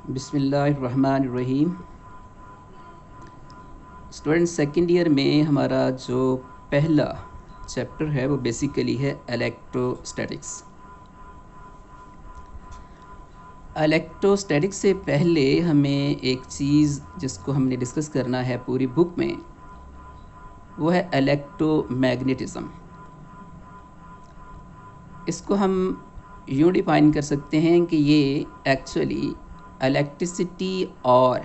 बिस्मिल्लाहिर्रहमानिर्रहीम। Student second year में हमारा जो पहला चैप्टर है वो बेसिकली है इलेक्ट्रोस्टैटिक्स। इलेक्ट्रोस्टैटिक्स से पहले हमें एक चीज़ जिसको हमने डिस्कस करना है पूरी बुक में, वो है इलेक्ट्रोमैग्नेटिज़्म। इसको हम यूँ डिफाइन कर सकते हैं कि ये एक्चुअली इलेक्ट्रिसिटी और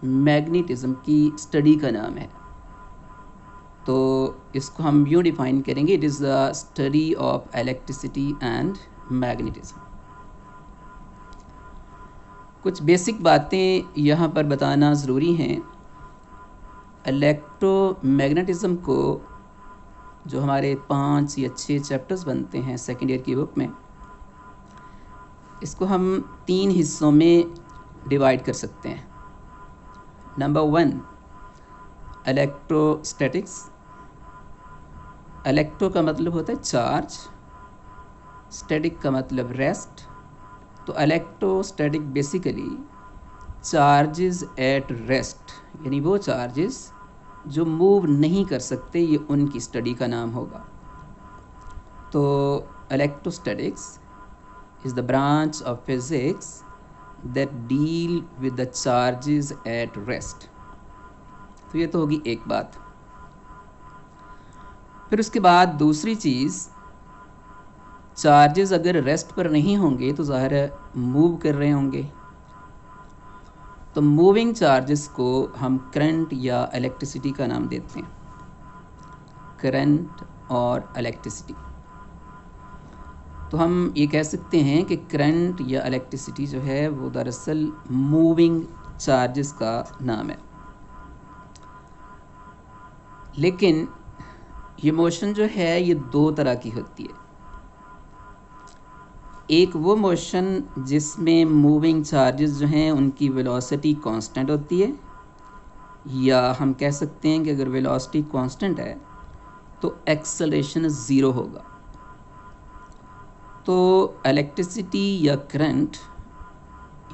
मैग्नेटिज़्म की स्टडी का नाम है। तो इसको हम यूँ डिफाइन करेंगे, it is the study of electricity and magnetism. कुछ बेसिक बातें यहाँ पर बताना ज़रूरी हैं। इलेक्ट्रोमैग्नेटिज़्म को जो हमारे 5 या 6 चैप्टर्स बनते हैं सेकेंड ईयर की बुक में, इसको हम 3 हिस्सों में डिवाइड कर सकते हैं। Number 1 electrostatics. इलेक्ट्रो का मतलब होता है चार्ज, स्टैटिक का मतलब रेस्ट। तो electrostatic basically charges at rest, यानी वो चार्जेस जो मूव नहीं कर सकते, ये उनकी स्टडी का नाम होगा। तो electrostatics is the branch of physics that deal with the charges at rest। तो ये तो होगी एक बात। फिर उसके बाद दूसरी चीज़, चार्जेस अगर रेस्ट पर नहीं होंगे तो ज़ाहिर है मूव कर रहे होंगे। तो मूविंग चार्जेस को हम करंट या इलेक्ट्रिसिटी का नाम देते हैं, करंट और इलेक्ट्रिसिटी। तो हम ये कह सकते हैं कि करंट या इलेक्ट्रिसिटी जो है वो दरअसल मूविंग चार्जेस का नाम है। लेकिन ये मोशन जो है ये 2 तरह की होती है। एक वो मोशन जिसमें मूविंग चार्जेस जो हैं उनकी वेलोसिटी कांस्टेंट होती है, या हम कह सकते हैं कि अगर वेलोसिटी कांस्टेंट है तो एक्सेलरेशन 0 होगा। तो इलेक्ट्रिसिटी या करंट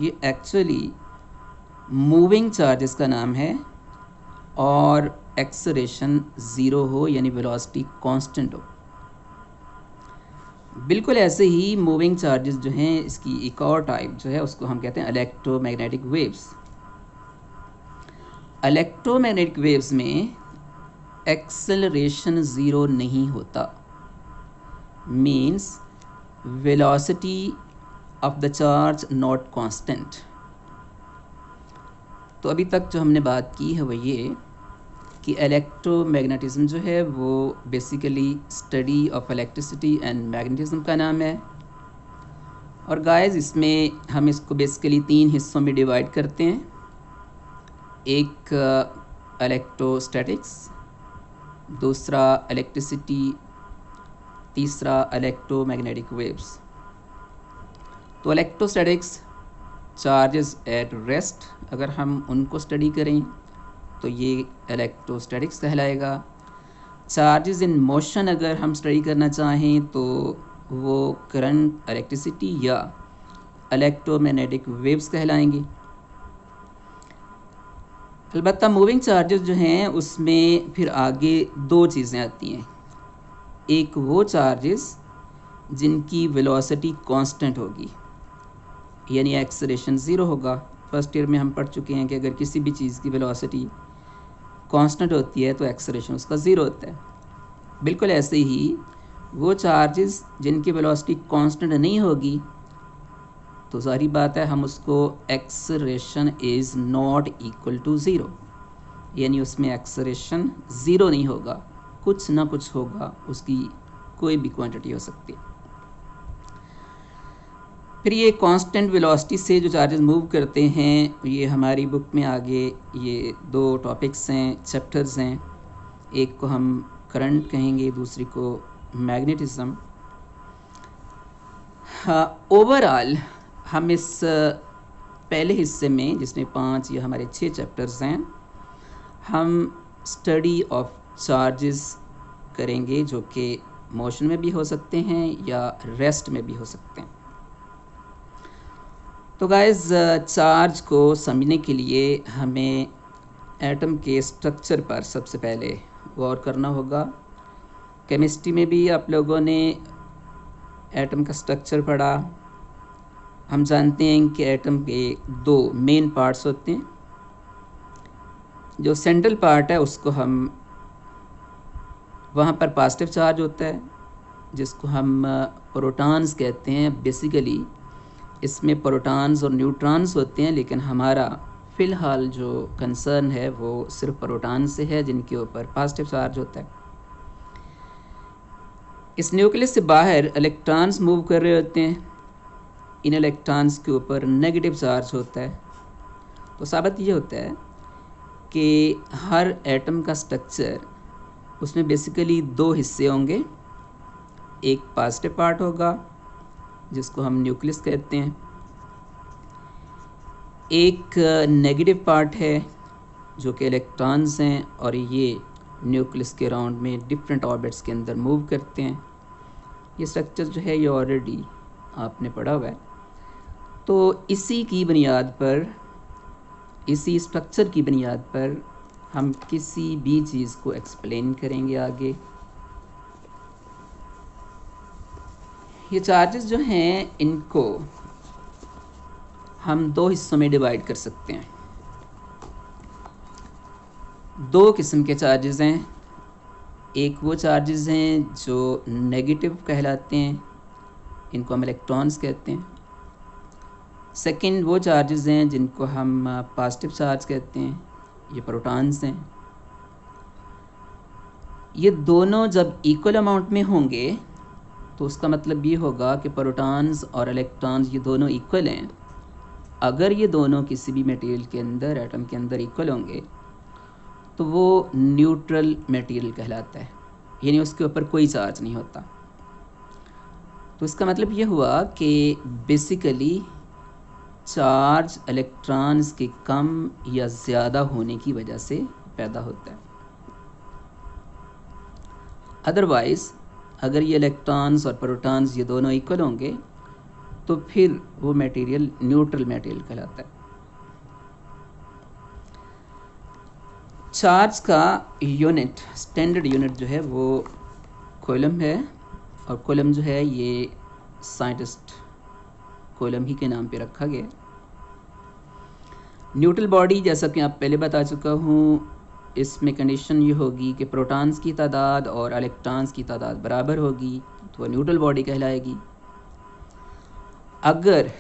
ये एक्चुअली मूविंग चार्जेस का नाम है, और एक्सेलरेशन 0 हो यानी वेलोसिटी कांस्टेंट हो। बिल्कुल ऐसे ही मूविंग चार्जेस जो हैं, इसकी एक और टाइप जो है उसको हम कहते हैं इलेक्ट्रोमैग्नेटिक वेव्स। इलेक्ट्रोमैग्नेटिक वेव्स में एक्सेलरेशन 0 नहीं होता, means velocity of the charge not constant। तो अभी तक जो हमने बात की है वो ये कि इलेक्ट्रोमैग्नेटिज़्म जो है वो basically study of electricity and magnetism का नाम है। और गाइस इसमें हम इसको बेसिकली 3 हिस्सों में डिवाइड करते हैं। एक इलेक्ट्रोस्टैटिक्स, दूसरा इलेक्ट्रिसिटी, तीसरा इलेक्ट्रोमैग्नेटिक वेव्स। तो इलेक्ट्रोस्टैटिक्स चार्जेस एट रेस्ट, अगर हम उनको स्टडी करें तो ये इलेक्ट्रोस्टैटिक्स कहलाएगा। चार्जेस इन मोशन अगर हम स्टडी करना चाहें तो वो करंट, इलेक्ट्रिसिटी या इलेक्ट्रोमैग्नेटिक वेव्स कहलाएंगी। अलबत्ता मूविंग चार्जेस जो हैं उसमें फिर आगे 2 चीज़ें आती हैं। एक वो चार्जेस जिनकी वेलोसिटी कांस्टेंट होगी, यानी एक्सेलरेशन 0 होगा। फर्स्ट ईयर में हम पढ़ चुके हैं कि अगर किसी भी चीज़ की वेलोसिटी कांस्टेंट होती है तो एक्सेलरेशन उसका 0 होता है। बिल्कुल ऐसे ही वो चार्जेस जिनकी वेलोसिटी कांस्टेंट नहीं होगी, तो सारी बात है हम उसको acceleration is not equal to 0, यानी उसमें एक्सेलरेशन 0 नहीं होगा, कुछ ना कुछ होगा, उसकी कोई भी क्वांटिटी हो सकती है। फिर ये कांस्टेंट वेलोसिटी से जो चार्जेस मूव करते हैं, ये हमारी बुक में आगे ये 2 टॉपिक्स हैं, चैप्टर्स हैं। एक को हम करंट कहेंगे, दूसरी को मैग्नेटिज़्म। हाँ, ओवरऑल हम इस पहले हिस्से में, जिसमें 5 या हमारे 6 चैप्टर्स हैं, हम स्टडी ऑफ चार्जेस करेंगे जो कि मोशन में भी हो सकते हैं या रेस्ट में भी हो सकते हैं। तो गाइस चार्ज को समझने के लिए हमें एटम के स्ट्रक्चर पर सबसे पहले गौर करना होगा। केमिस्ट्री में भी आप लोगों ने एटम का स्ट्रक्चर पढ़ा। हम जानते हैं कि एटम के दो मेन पार्ट्स होते हैं। जो सेंट्रल पार्ट है उसको हम वहाँ पर पॉजिटिव चार्ज होता है, जिसको हम प्रोटॉन्स कहते हैं। बेसिकली इसमें प्रोटॉन्स और न्यूट्रॉन्स होते हैं, लेकिन हमारा फ़िलहाल जो कंसर्न है वो सिर्फ प्रोटॉन से है, जिनके ऊपर पॉजिटिव चार्ज होता है। इस न्यूक्लियस से बाहर इलेक्ट्रॉन्स मूव कर रहे होते हैं। इन इलेक्ट्रॉन्स के ऊपर नेगेटिव चार्ज होता है। तो साबित ये होता है कि हर एटम का स्ट्रक्चर, उसमें बेसिकली दो हिस्से होंगे। एक पॉजिटिव पार्ट होगा जिसको हम न्यूक्लियस कहते हैं, एक नेगेटिव पार्ट है जो कि इलेक्ट्रॉन्स हैं, और ये न्यूक्लियस के राउंड में डिफरेंट ऑर्बिट्स के अंदर मूव करते हैं। ये स्ट्रक्चर जो है ये ऑलरेडी आपने पढ़ा हुआ है। तो इसी की बुनियाद पर, इसी स्ट्रक्चर की बुनियाद पर हम किसी भी चीज़ को एक्सप्लेन करेंगे आगे। ये चार्जेस जो हैं इनको हम दो हिस्सों में डिवाइड कर सकते हैं। दो किस्म के चार्जेस हैं। एक वो चार्जेस हैं जो नेगेटिव कहलाते हैं, इनको हम इलेक्ट्रॉन्स कहते हैं। सेकंड वो चार्जेस हैं जिनको हम पॉजिटिव चार्ज कहते हैं, ये प्रोटॉन्स हैं। ये दोनों जब इक्वल अमाउंट में होंगे तो उसका मतलब ये होगा कि प्रोटॉन्स और इलेक्ट्रॉन्स ये दोनों इक्वल हैं। अगर ये दोनों किसी भी मटेरियल के अंदर, एटम के अंदर इक्वल होंगे तो वो न्यूट्रल मटेरियल कहलाता है, यानी उसके ऊपर कोई चार्ज नहीं होता। तो इसका मतलब ये हुआ कि बेसिकली चार्ज इलेक्ट्रॉन्स के कम या ज़्यादा होने की वजह से पैदा होता है। अदरवाइज़ अगर ये इलेक्ट्रॉन्स और प्रोटॉन्स ये दोनों इक्वल होंगे तो फिर वो मटेरियल न्यूट्रल मटेरियल कहलाता है। चार्ज का यूनिट, स्टैंडर्ड यूनिट जो है वो कूलम है, और कूलम जो है ये साइंटिस्ट कूलम ही के नाम पे रखा गया। न्यूट्रल बॉडी, जैसा कि आप पहले बता चुका हूँ, इसमें कंडीशन ये होगी कि प्रोटॉन्स की तादाद और इलेक्ट्रॉन्स की तादाद बराबर होगी तो वह न्यूट्रल बॉडी कहलाएगी। अगर